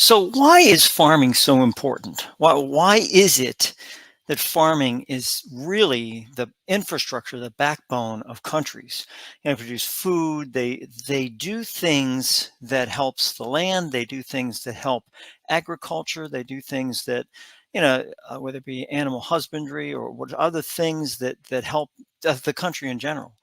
So why is farming so important? Why is it that farming is really the infrastructure, the backbone of countries? They produce food. They do things that helps the land. They do things that help agriculture. They do things that, whether it be animal husbandry or what other things that help the country in general.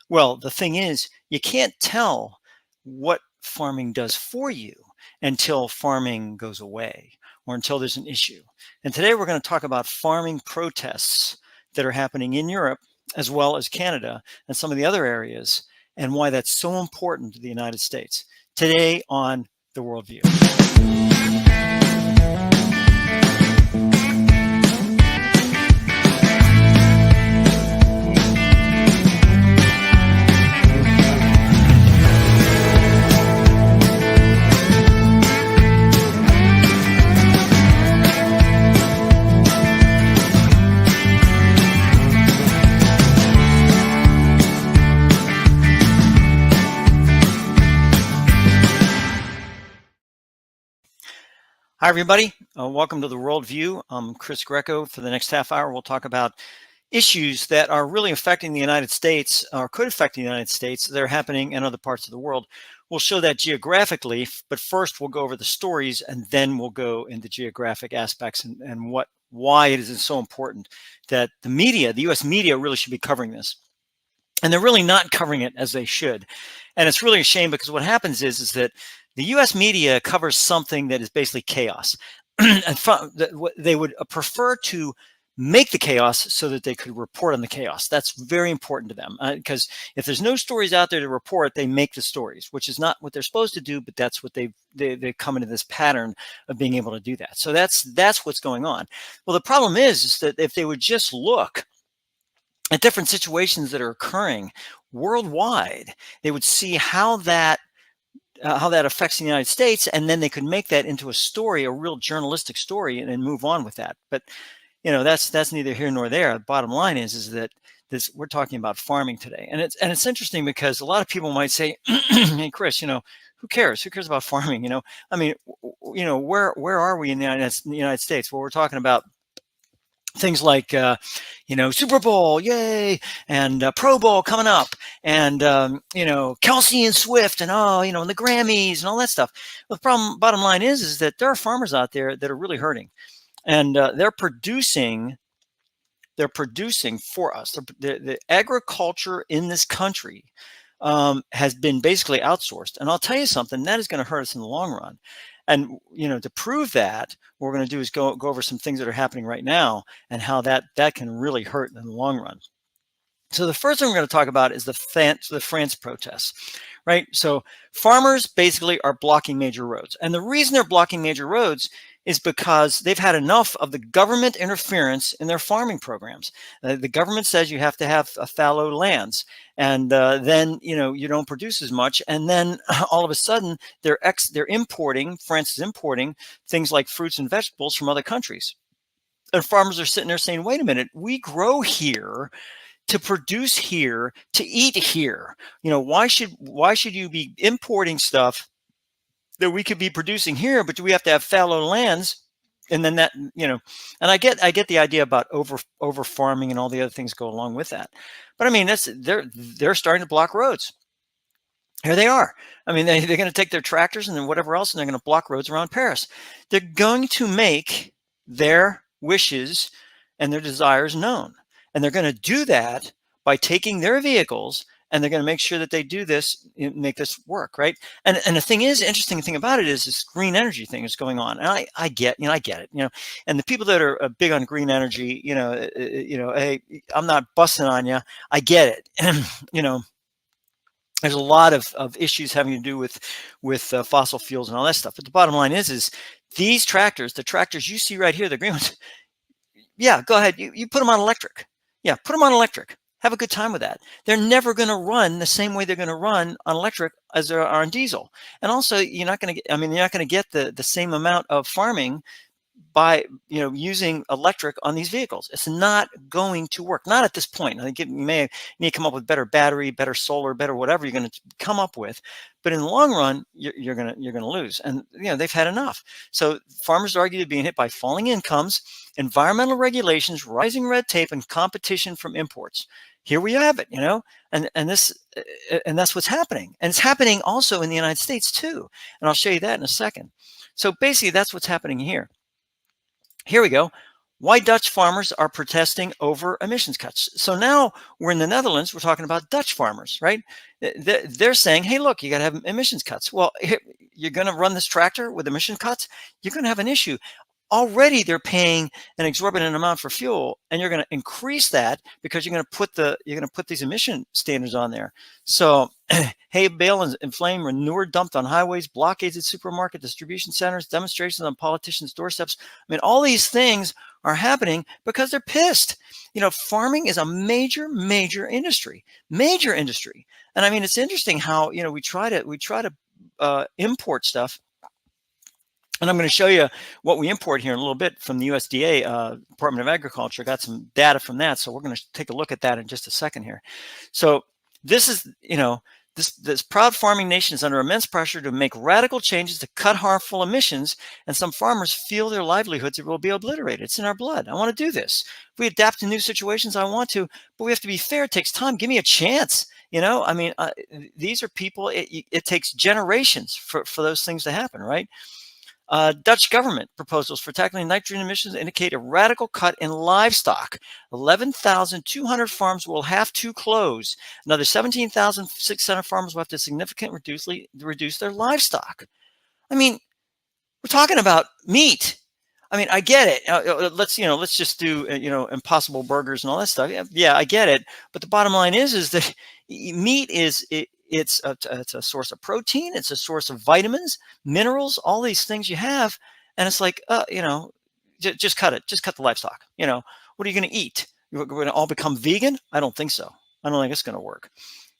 Well, the thing is, you can't tell what farming does for you until farming goes away or until there's an issue. And today we're going to talk about farming protests that are happening in Europe as well as Canada and some of the other areas, and why that's so important to the United States. Today on The Worldview. Hi, everybody. Welcome to The Worldview. I'm Chris Greco. For the next half hour, we'll talk about issues that are really affecting the United States or could affect the United States that are happening in other parts of the world. We'll show that geographically, but first we'll go over the stories and then we'll go into geographic aspects and why it is so important that the media, the US media, really should be covering this. And they're really not covering it as they should. And it's really a shame because what happens is that the US media covers something that is basically chaos. They would prefer to make the chaos so that they could report on the chaos. That's very important to them because if there's no stories out there to report, they make the stories, which is not what they're supposed to do, but that's what they come into this pattern of being able to do that. So that's what's going on. Well, the problem is that if they would just look at different situations that are occurring worldwide, they would see how that affects the United States, and then they could make that into a story, a real journalistic story, and then move on with that. But that's neither here nor there. The bottom line is that we're talking about farming today, and it's interesting because a lot of people might say, "Hey, Chris, who cares? Who cares about farming? I mean, where are we in the United States? Well, we're talking about things like, Super Bowl, yay, and Pro Bowl coming up, and, Kelsey and Swift, and, and the Grammys and all that stuff. Well, the bottom line is that there are farmers out there that are really hurting, and they're producing for us. The agriculture in this country has been basically outsourced. And I'll tell you something, that is going to hurt us in the long run. And, to prove that, what we're going to do is go over some things that are happening right now and how that can really hurt in the long run. So the first thing we're going to talk about is the France protests, right? So farmers basically are blocking major roads. And the reason they're blocking major roads is because they've had enough of the government interference in their farming programs. The government says you have to have fallow lands, and then you don't produce as much. And then all of a sudden they're importing. France is importing things like fruits and vegetables from other countries, and farmers are sitting there saying, "Wait a minute, we grow here to produce here, to eat here. Why should you be importing stuff that we could be producing here, but do we have to have fallow lands?" And then that, and I get the idea about over farming and all the other things go along with that. But I mean, they're starting to block roads. Here they are. I mean, they're going to take their tractors and then whatever else, and they're going to block roads around Paris. They're going to make their wishes and their desires known. And they're going to do that by taking their vehicles, and they're going to make sure that they do this, make this work, right? And the thing is, interesting thing about it is this green energy thing is going on, and I get it, and the people that are big on green energy, hey, I'm not busting on you, I get it, and there's a lot of issues having to do with fossil fuels and all that stuff. But the bottom line is these tractors, the tractors you see right here, the green ones, yeah, go ahead, you put them on electric. Yeah, put them on electric. Have a good time with that. They're never going to run the same way they're going to run on electric as they are on diesel. And also, you're not going to get the same amount of farming by using electric on these vehicles. It's not going to work. Not at this point. I think you may need to come up with better battery, better solar, better whatever you're going to come up with. But in the long run, you're gonna lose. And they've had enough. So farmers argue they're being hit by falling incomes, environmental regulations, rising red tape, and competition from imports. Here we have it, and that's what's happening. And it's happening also in the United States too. And I'll show you that in a second. So basically, that's what's happening here. Here we go. Why Dutch farmers are protesting over emissions cuts. So now we're in the Netherlands. We're talking about Dutch farmers, right? They're saying, hey, look, you got to have emissions cuts. Well, you're going to run this tractor with emission cuts. You're going to have an issue. Already they're paying an exorbitant amount for fuel, and you're going to increase that because you're going to put these emission standards on there. So hay bale and flame manure dumped on highways, blockades at supermarket distribution centers, demonstrations on politicians' doorsteps. I mean, all these things are happening because they're pissed. Farming is a major industry, and I mean, it's interesting how we try to import stuff. And I'm going to show you what we import here in a little bit from the USDA, Department of Agriculture. Got some data from that, so we're going to take a look at that in just a second here. So this is, this proud farming nation is under immense pressure to make radical changes to cut harmful emissions, and some farmers feel their livelihoods will be obliterated. It's in our blood. I want to do this. If we adapt to new situations, I want to, but we have to be fair. It takes time. Give me a chance. I mean, these are people. It takes generations for those things to happen, right? Dutch government proposals for tackling nitrogen emissions indicate a radical cut in livestock. 11,200 farms will have to close. Another 17,600 farmers will have to significantly reduce their livestock. I mean, we're talking about meat. I mean, I get it. Let's just do Impossible Burgers and all that stuff. Yeah, I get it. But the bottom line is that meat it's a source of protein. It's a source of vitamins, minerals, all these things you have. And it's like, just cut it. Just cut the livestock. What are you going to eat? We're going to all become vegan? I don't think so. I don't think it's going to work.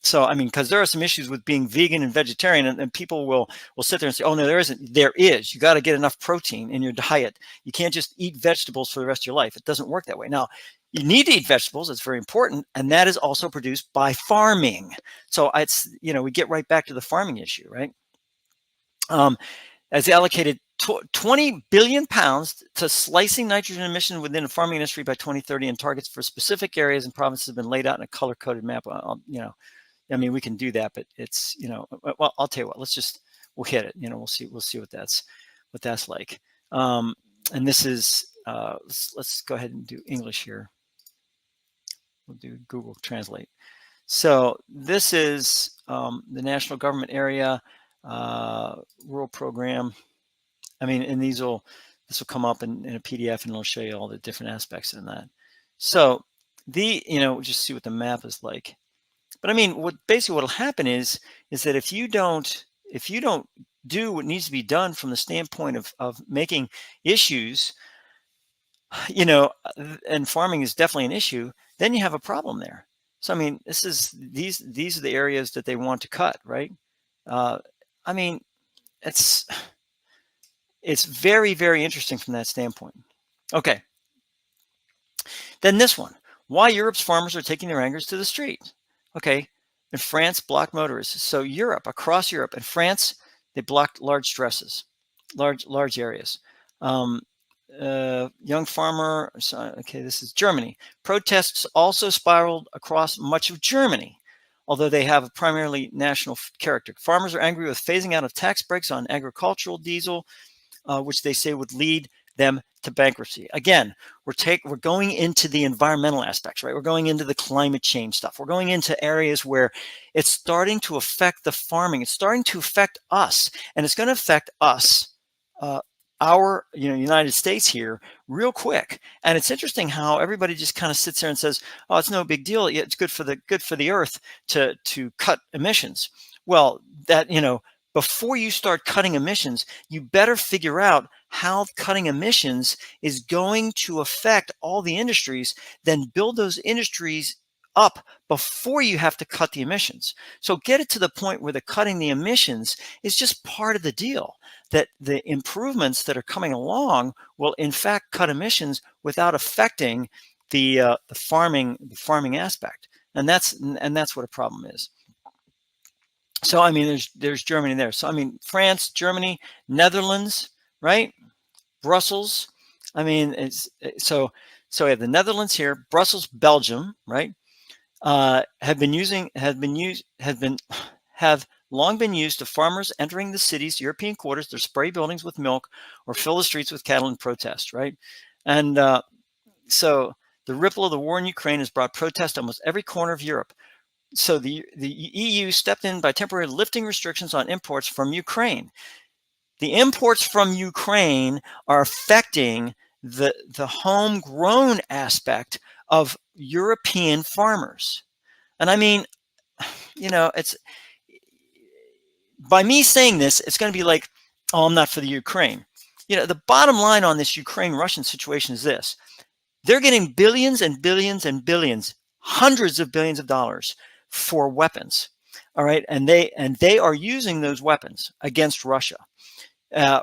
So, I mean, because there are some issues with being vegan and vegetarian, and people will sit there and say, oh, no, there isn't. There is. You got to get enough protein in your diet. You can't just eat vegetables for the rest of your life. It doesn't work that way. Now, you need to eat vegetables. It's very important. And that is also produced by farming. So it's, we get right back to the farming issue, right? As allocated 20 billion pounds to slicing nitrogen emission within the farming industry by 2030, and targets for specific areas and provinces have been laid out in a color-coded map. I mean, we can do that, but it's, well, I'll tell you what, we'll hit it. We'll see what that's like. And this is, let's go ahead and do English here. We'll do Google Translate. So this is the national government area, rural program. I mean, and this will come up in a PDF, and it'll show you all the different aspects in that. So just see what the map is like. But I mean, what'll happen is that if you don't do what needs to be done from the standpoint of making issues, and farming is definitely an issue, then you have a problem there. So I mean, these are the areas that they want to cut, right? I mean, it's very, very interesting from that standpoint. Okay. Then this one, why Europe's farmers are taking their angers to the street. Okay, in France, block motorists. So across Europe, in France, they blocked large stresses, large areas. Young farmer. Okay, this is Germany. Protests also spiraled across much of Germany, although they have a primarily national character. Farmers are angry with phasing out of tax breaks on agricultural diesel, which they say would lead them to bankruptcy. Again, we're going into the environmental aspects, right? We're going into the climate change stuff. We're going into areas where it's starting to affect the farming. It's starting to affect us, and it's going to affect us, our United States here, real quick. And it's interesting how everybody just kind of sits there and says, "Oh, it's no big deal. It's good for the earth to cut emissions." Well, before you start cutting emissions, you better figure out how cutting emissions is going to affect all the industries, then build those industries up before you have to cut the emissions. So get it to the point where the cutting the emissions is just part of the deal. that the improvements that are coming along will in fact cut emissions without affecting the farming aspect, and that's what a problem is. So I mean, there's Germany there. So I mean, France, Germany, Netherlands, right? Brussels. I mean, so we have the Netherlands here, Brussels, Belgium, right? Have long been used to farmers entering the cities, European quarters, to spray buildings with milk or fill the streets with cattle in protest, right? And so the ripple of the war in Ukraine has brought protest to almost every corner of Europe. So the EU stepped in by temporarily lifting restrictions on imports from Ukraine. The imports from Ukraine are affecting the homegrown aspect of European farmers. And I mean, it's by me saying this, it's going to be like, oh, I'm not for the Ukraine. The bottom line on this Ukraine-Russian situation is this. They're getting billions and billions and billions, hundreds of billions of dollars for weapons. All right. And they are using those weapons against Russia.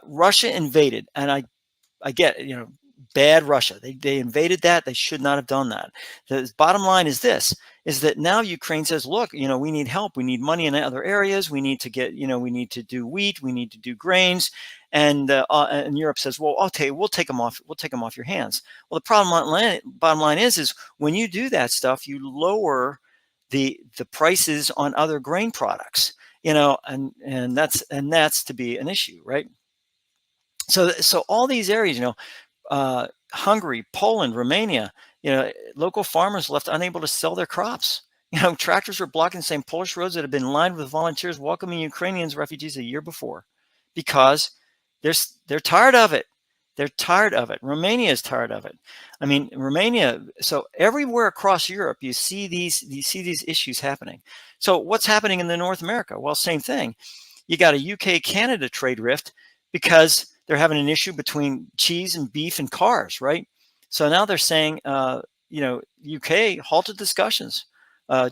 Russia invaded, and I get, bad Russia. They invaded that. They should not have done that. The bottom line is this, is that now Ukraine says, look, we need help. We need money in other areas. We need to get, we need to do wheat. We need to do grains. And Europe says, well, okay, we'll take them off. We'll take them off your hands. Well, the bottom line is when you do that stuff, you lower the prices on other grain products, and that's to be an issue, right? So all these areas, Hungary, Poland, Romania, local farmers left unable to sell their crops. Tractors were blocking the same Polish roads that had been lined with volunteers welcoming Ukrainians refugees a year before, because they're tired of it. They're tired of it. Romania is tired of it. I mean, Romania. So everywhere across Europe, you see these issues happening. So what's happening in the North America? Well, same thing. You got a UK-Canada trade rift because they're having an issue between cheese and beef and cars, right? So now they're saying, UK halted discussions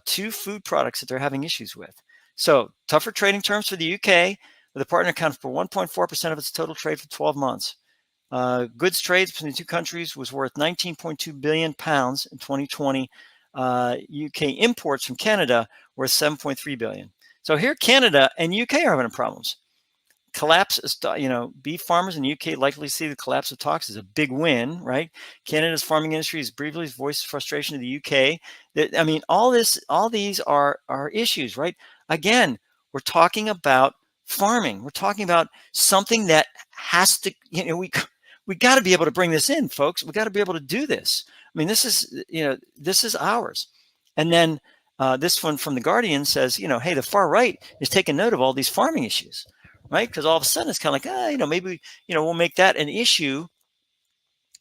to food products that they're having issues with. So tougher trading terms for the UK, with the partner accounting for 1.4% of its total trade for 12 months. Goods trades between the two countries was worth 19.2 billion pounds in 2020. UK imports from Canada worth 7.3 billion. So here, Canada and UK are having problems. Collapse, beef farmers in the UK likely see the collapse of talks as a big win, right? Canada's farming industry has briefly voiced frustration to the UK. I mean, all these are issues, right? Again, we're talking about farming. We're talking about something that has to, we got to be able to bring this in, folks. We got to be able to do this. I mean, this is ours. And then this one from The Guardian says, hey, the far right is taking note of all these farming issues, right? Because all of a sudden it's kind of like, maybe, we'll make that an issue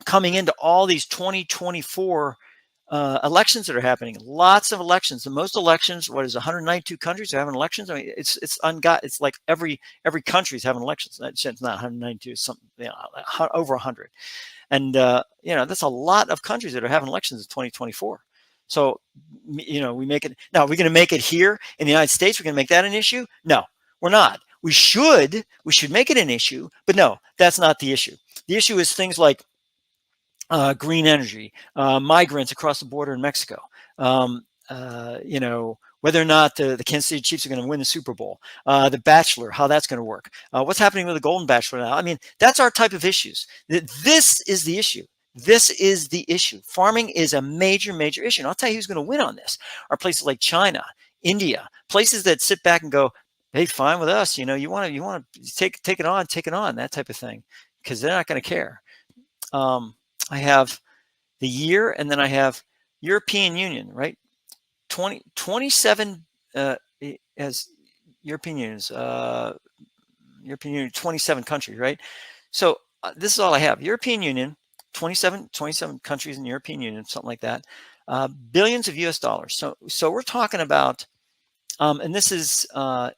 coming into all these 2024 elections that are happening. Lots of elections. The most elections, 192 countries are having elections. I mean, it's like every country is having elections. It's not 192, it's something, over 100. And, that's a lot of countries that are having elections in 2024. So, we make it. Now, we're going to make it here in the United States. We're going to make that an issue? No, we're not. We should make it an issue, but no, that's not the issue. The issue is things like green energy, migrants across the border in Mexico, whether or not the Kansas City Chiefs are going to win the Super Bowl, the Bachelor, how that's going to work, what's happening with the Golden Bachelor now. I mean, that's our type of issues. This is the issue. This is the issue. Farming is a major, major issue. And I'll tell you who's going to win on this are places like China, India, places that sit back and go, hey, fine with us. You want to take it on, that type of thing, because they're not going to care. I have the year, and then I have European Union, right? 27 as European Unions, European Union, 27 countries, right? So this is all I have. European Union, 27 countries in the European Union, something like that. Billions of US dollars. So we're talking about, and this is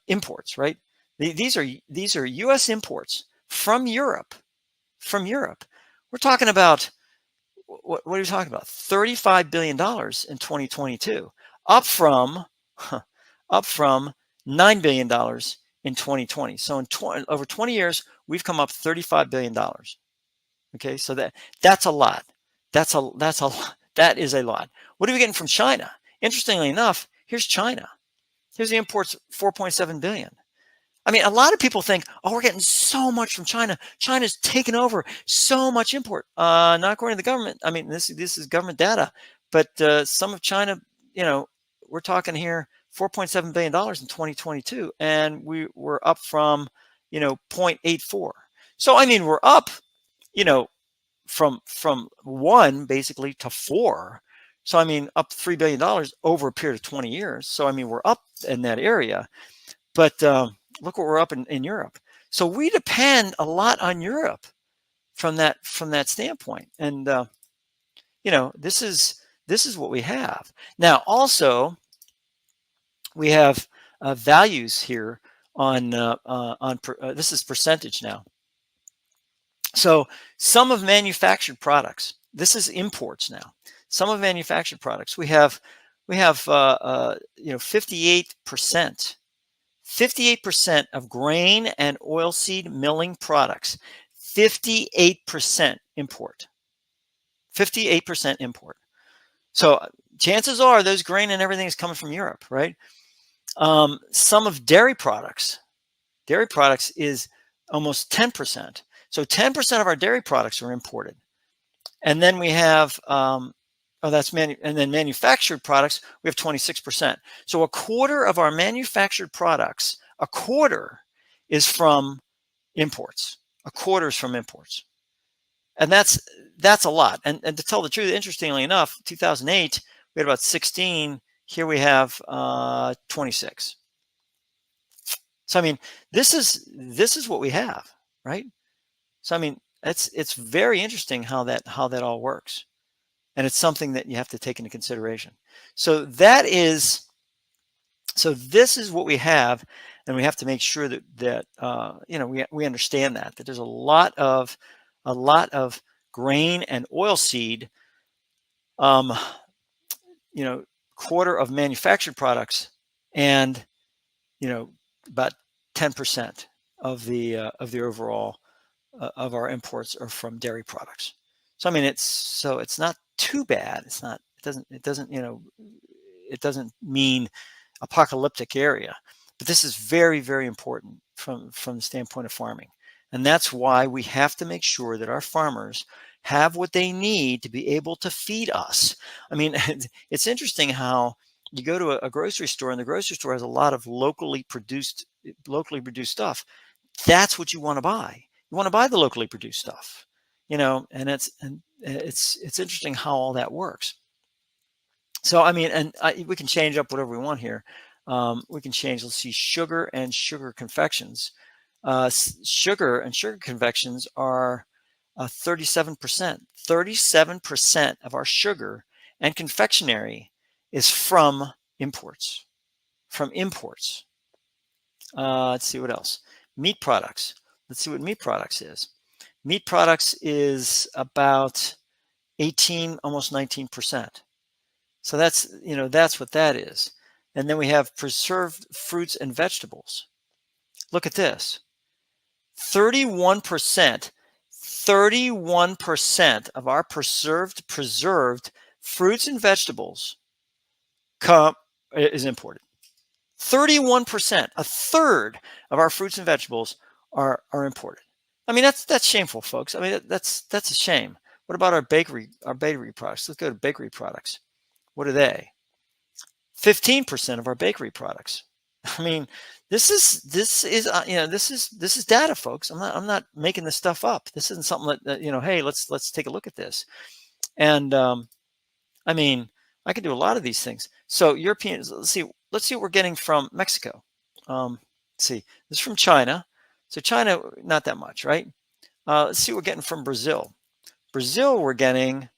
imports, right? These are US imports from Europe. We're talking about, what are we talking about? $35 billion in 2022, up from $9 billion in 2020. So in over 20 years, we've come up $35 billion. Okay, so that's a lot. That is a lot. What are we getting from China? Interestingly enough, here's China. Here's the imports, 4.7 billion. I mean, a lot of people think, oh, we're getting so much from China. China's taken over so much import. Not according to the government. I mean, this is government data, but some of China, we're talking here $4.7 billion in 2022, and we were up from, 0.84. So, I mean, we're up, from 1 basically to 4. So, I mean, up $3 billion over a period of 20 years. So, I mean, we're up in that area. But look what we're up in Europe. So we depend a lot on Europe from that standpoint. And this is what we have. Now also we have values here on this is percentage now. So some of manufactured products. This is imports now. Some of manufactured products. We have 58%. 58% of grain and oilseed milling products, 58% import. 58% import. So chances are those grain and everything is coming from Europe, right? Some of dairy products is almost 10%. So 10% of our dairy products are imported. And then we have and then manufactured products, we have 26%. So a quarter of our manufactured products, a quarter is from imports. A quarter is from imports. And that's a lot. And to tell the truth, interestingly enough, 2008, we had about 16. Here we have 26. So, I mean, this is what we have, right? So, I mean, it's very interesting how that all works. And it's something that you have to take into consideration. So this is what we have, and we have to make sure that we understand that there's a lot of grain and oilseed, quarter of manufactured products, and about 10% of the overall of our imports are from dairy products. So I mean, it's not too bad. It doesn't mean apocalyptic area, but this is very, very important from the standpoint of farming. And that's why we have to make sure that our farmers have what they need to be able to feed us. I mean, it's interesting how you go to a grocery store, and the grocery store has a lot of locally produced stuff. That's what you want to buy. You want to buy the locally produced stuff, and it's interesting how all that works. So, I mean, we can change up whatever we want here. We can change, let's see, sugar and sugar confections. Sugar and sugar confections are 37%. 37% of our sugar and confectionery is from imports. Let's see what else. Meat products. Let's see what meat products is. Meat products is about 18, almost 19%. So that's what that is. And then we have preserved fruits and vegetables. Look at this. 31% of our preserved fruits and vegetables is imported. 31%, a third of our fruits and vegetables are imported. I mean, that's shameful, folks. I mean, that's a shame. What about our bakery products? Let's go to bakery products. What are they? 15% of our bakery products. I mean, this is data, folks. I'm not making this stuff up. This isn't something that hey, let's take a look at this. And I mean, I can do a lot of these things. So Europeans, let's see what we're getting from Mexico. Let's see, this is from China. So China, not that much, right? Let's see what we're getting from Brazil. Brazil, we're getting,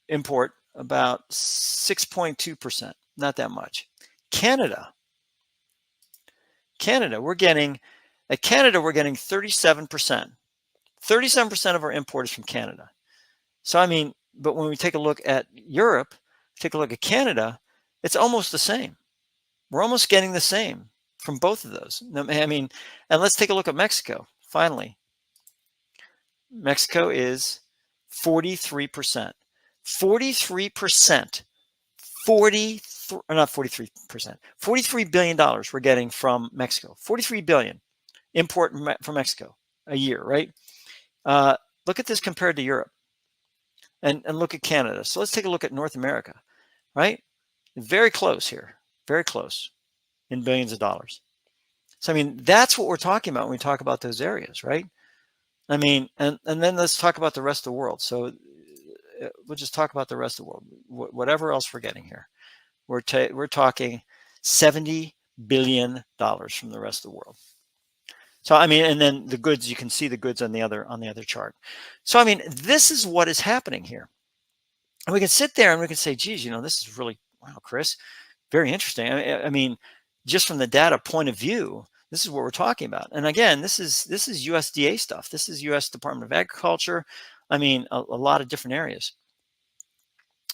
import about 6.2%, not that much. Canada, we're getting 37%. 37% of our import is from Canada. So, I mean, but when we take a look at Europe, take a look at Canada, it's almost the same. We're almost getting the same. from both of those. I mean, and let's take a look at Mexico. Finally, Mexico is 43%. 43%. 43, not 43%. $43 billion we're getting from Mexico. 43 billion import from Mexico a year, right? Look at this compared to Europe, and look at Canada. So let's take a look at North America, right? Very close here, very close in billions of dollars. So I mean, that's what we're talking about when we talk about those areas, right? I mean, and then let's talk about the rest of the world. So we'll just talk about the rest of the world. Whatever else we're getting here, we're talking $70 billion from the rest of the world. So I mean, and then the goods, you can see the goods on the other chart. So I mean, this is what is happening here. And we can sit there and we can say, geez, you know, this is really, wow, Chris, very interesting. I mean, just from the data point of view, this is what we're talking about. And again, this is USDA stuff. This is US Department of Agriculture. I mean, a lot of different areas.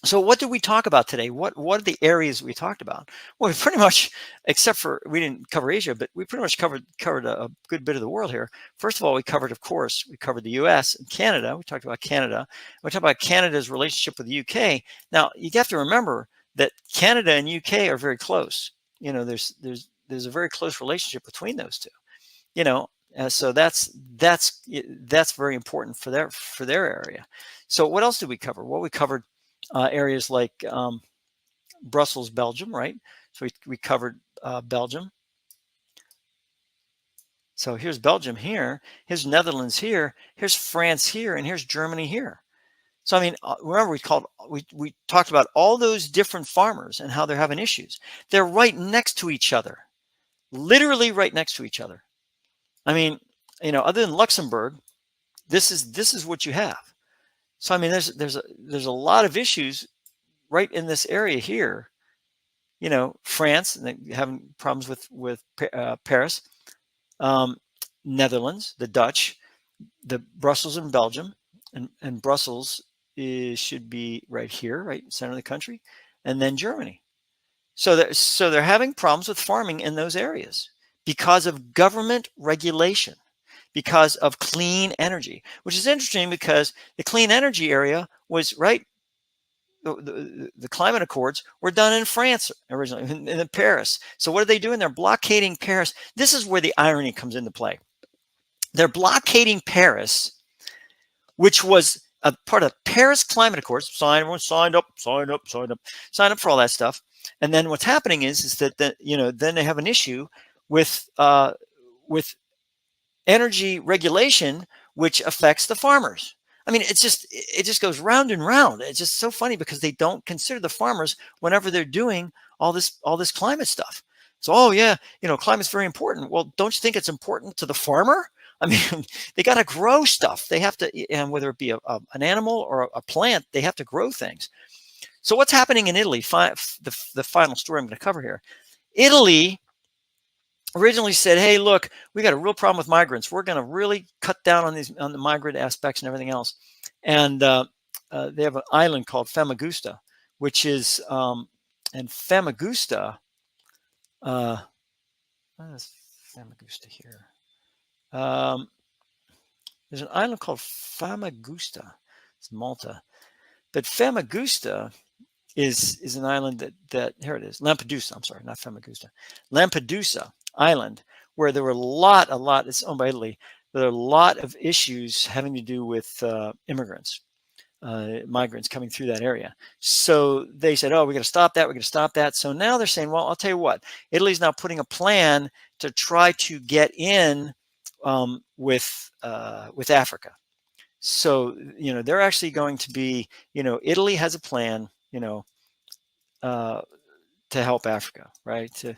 So what did we talk about today? What are the areas we talked about? Well, we pretty much, except for we didn't cover Asia, but we pretty much covered a good bit of the world here. First of all, we covered the US and Canada. We talked about Canada. We talked about Canada's relationship with the UK. Now, you have to remember that Canada and UK are very close. You know, there's a very close relationship between those two. You know, so that's very important for their area. So what else did we cover? Well, we covered areas like Brussels, Belgium, right? So we covered Belgium. So here's Belgium here, here's Netherlands here, here's France here, and here's Germany here. So I mean, remember we talked about all those different farmers and how they're having issues. They're right next to each other, literally right next to each other. I mean, you know, other than Luxembourg, this is what you have. So I mean, there's a lot of issues right in this area here. You know, France, and they're having problems with Paris, Netherlands, the Dutch, the Brussels and Belgium, and Brussels should be right here, right in the center of the country, and then Germany. So they're having problems with farming in those areas because of government regulation, because of clean energy, which is interesting because the clean energy area was right. The climate accords were done in France originally, in Paris. So what are they doing? They're blockading Paris. This is where the irony comes into play. They're blockading Paris, which was a part of Paris Climate Accords. Everyone signed up for all that stuff. And then what's happening is that then they have an issue with energy regulation, which affects the farmers. I mean, it just goes round and round. It's just so funny because they don't consider the farmers whenever they're doing all this climate stuff. So, oh yeah, you know, climate's very important. Well, don't you think it's important to the farmer? I mean, they got to grow stuff. They have to, and whether it be an animal or a plant, they have to grow things. So what's happening in Italy? The final story I'm going to cover here. Italy originally said, hey, look, we got a real problem with migrants. We're going to really cut down on the migrant aspects and everything else. And they have an island called Famagusta, which is, and Famagusta, what is Famagusta here? There's an island called Famagusta. It's Malta. But Famagusta is an island that here it is, Lampedusa. I'm sorry, not Famagusta. Lampedusa Island, where there were a lot. It's owned by Italy. There are a lot of issues having to do with immigrants, migrants coming through that area. So they said, oh, we got to stop that. We're going to stop that. So now they're saying, well, I'll tell you what, Italy's now putting a plan to try to get in with Africa. So, you know, they're actually going to be, you know, Italy has a plan, you know, to help Africa, right? To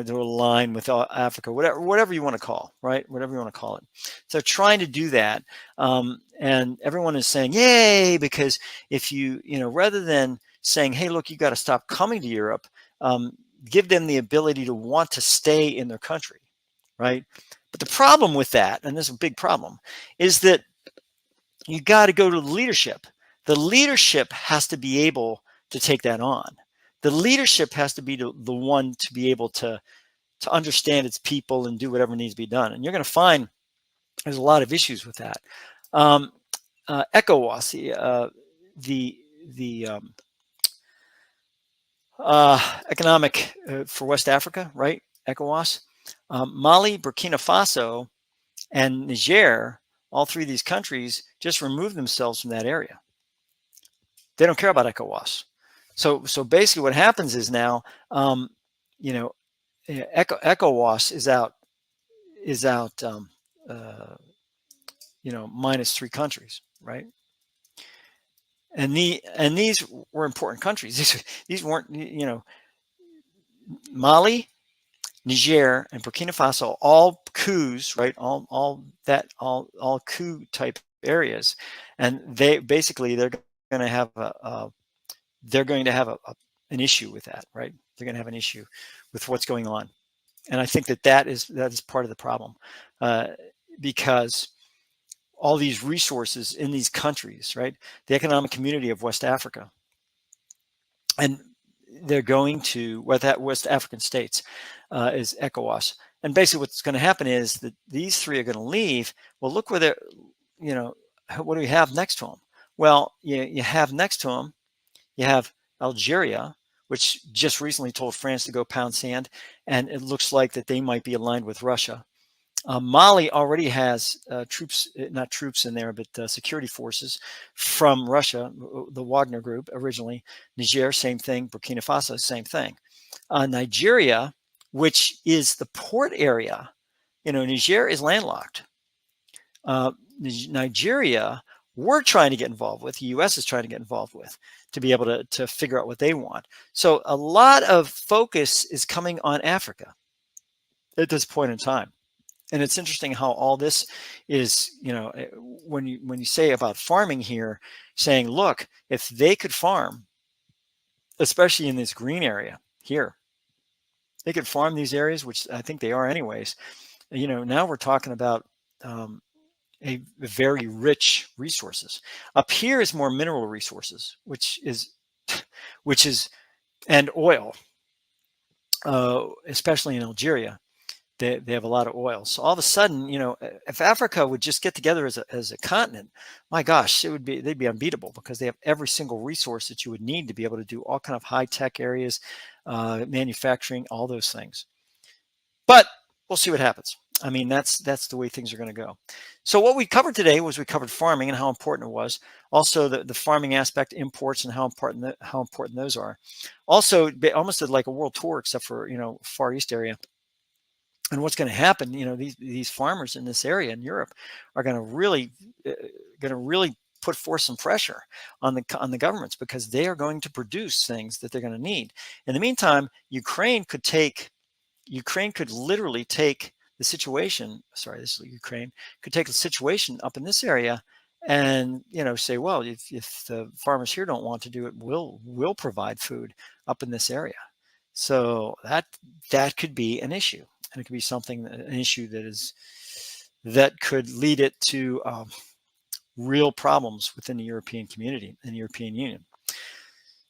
align with Africa, whatever you want to call, right? Whatever you want to call it. So trying to do that. And everyone is saying, yay, because if rather than saying, hey, look, you got to stop coming to Europe, give them the ability to want to stay in their country, right? But the problem with that, and this is a big problem, is that you got to go to the leadership. The leadership has to be able to take that on. The leadership has to be the one to be able to to understand its people and do whatever needs to be done. And you're going to find there's a lot of issues with that. ECOWAS, the economic for West Africa, right? ECOWAS, Mali, Burkina Faso, and Niger, all three of these countries just removed themselves from that area. They don't care about ECOWAS. So basically, what happens is now, ECOWAS is out, minus 3 countries, right? And these were important countries. These weren't, Mali, Niger, and Burkina Faso, all coups, right? All coup type areas, and they're going to have an issue with that, right? They're going to have an issue with what's going on, and I think that is part of the problem, because all these resources in these countries, right? The Economic Community of West Africa, and they're going to West African states is ECOWAS, and basically what's going to happen is that these three are going to leave. Well, look where they're, what do we have next to them? Well, you have next to them, you have Algeria, which just recently told France to go pound sand, and it looks like that they might be aligned with Russia. Mali already has not troops in there, but security forces from Russia, the Wagner Group originally. Niger, same thing. Burkina Faso, same thing. Nigeria, which is the port area, Niger is landlocked. Nigeria, we're trying to get involved with, the U.S. is trying to get involved with, to be able to figure out what they want. So a lot of focus is coming on Africa at this point in time. And it's interesting how all this is, when you say about farming here, saying, look, if they could farm, especially in this green area here, they could farm these areas, which I think they are anyways. Now we're talking about a very rich resources. Up here is more mineral resources, which is and oil, especially in Algeria. They have a lot of oil. So all of a sudden, if Africa would just get together as a continent, my gosh, they'd be unbeatable, because they have every single resource that you would need to be able to do all kind of high tech areas, manufacturing, all those things. But we'll see what happens. I mean, that's the way things are going to go. So what we covered today was we covered farming and how important it was. Also, the farming aspect, imports, and how important those are. Also, they almost did like a world tour, except for Far East area. And what's going to happen? These farmers in this area in Europe are going to really put forth some pressure on the governments, because they are going to produce things that they're going to need. In the meantime, Ukraine could literally take the situation. Sorry, this is Ukraine could take the situation up in this area, and say, well, if the farmers here don't want to do it, we'll provide food up in this area. So that could be an issue. And it could be an issue that could lead it to real problems within the European community and the European Union.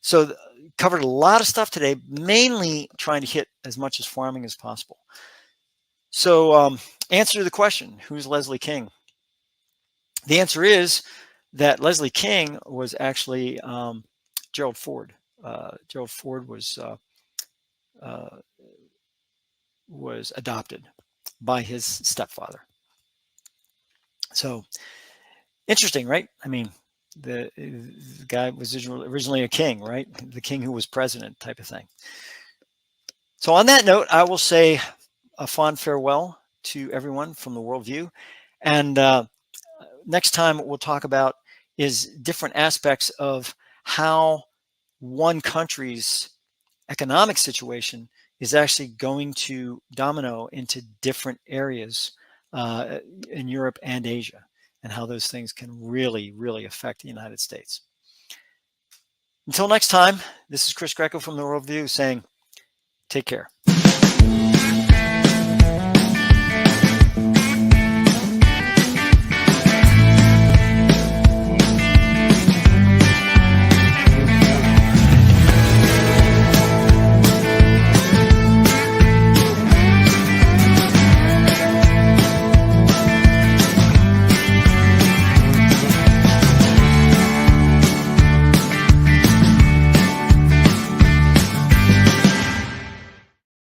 So covered a lot of stuff today, mainly trying to hit as much as farming as possible. So answer to the question, who's Leslie King? The answer is that Leslie King was actually Gerald Ford. Gerald Ford was adopted by his stepfather. So interesting, right? I mean, the guy was originally a king, right? The king who was president, type of thing. So on that note, I will say a fond farewell to everyone from the Worldview. And next time, what we'll talk about is different aspects of how one country's economic situation is actually going to domino into different areas in Europe and Asia, and how those things can really, really affect the United States. Until next time, this is Chris Greco from the Worldview saying, take care.